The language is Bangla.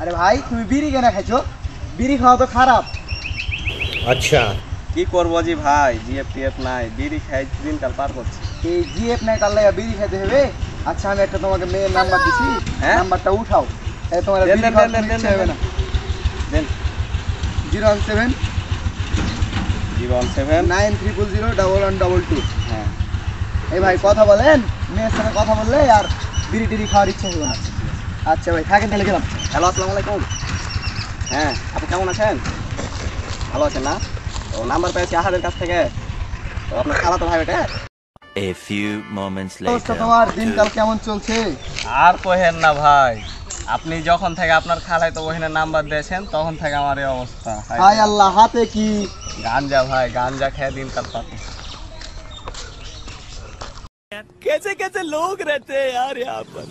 আরে ভাই তুমি বিড়ি কেন খাইছো? বিড়ি খাওয়া তো খারাপ। আচ্ছা কি করবো জি ভাই, জিএফ টিএফ নাই, বিড়ি খাই দিনকাল পার করছি। এই জিএফ নাই কাল লাগা বিড়ি খাইতে হবে? আচ্ছা আমি একটা তোমাকে মেয়ের নাম্বার দিছি, হ্যাঁ? নাম্বারটা উঠাও। এই তোমার দেন, বিড়ি দেন, খাওয়ার দেন, কোনো দেন, ইচ্ছা হবে দেন। না। দেন 017 017 93001122। হ্যাঁ এই ভাই কথা বলেন, মেয়ের সঙ্গে কথা বললে আর বিড়ি টিড়ি খাওয়ার ইচ্ছা হবে না। আচ্ছা ভাই থাকেন তাহলে গেলাম। হ্যালো আসসালামু আলাইকুম। হ্যাঁ আপনি কেমন আছেন? ভালো আছেন না? তো নাম্বার পেয়েছি আহাদের কাছ থেকে। তো আপনার খালাতো ভাই ওটা। A few moments অবস্থা later. তোমার দিনকাল কেমন চলছে? আর কহেন না ভাই, আপনি যখন থেকে আপনার খালাই তো বহিনের নাম্বার দিয়েছেন তখন থেকে আমার এই অবস্থা। হায় আল্লাহ, হাতে কি? গাঞ্জা ভাই, গাঞ্জা খেয়ে দিনকাল পার। कैसे कैसे लोग रहते हैं यार यहाँ पर।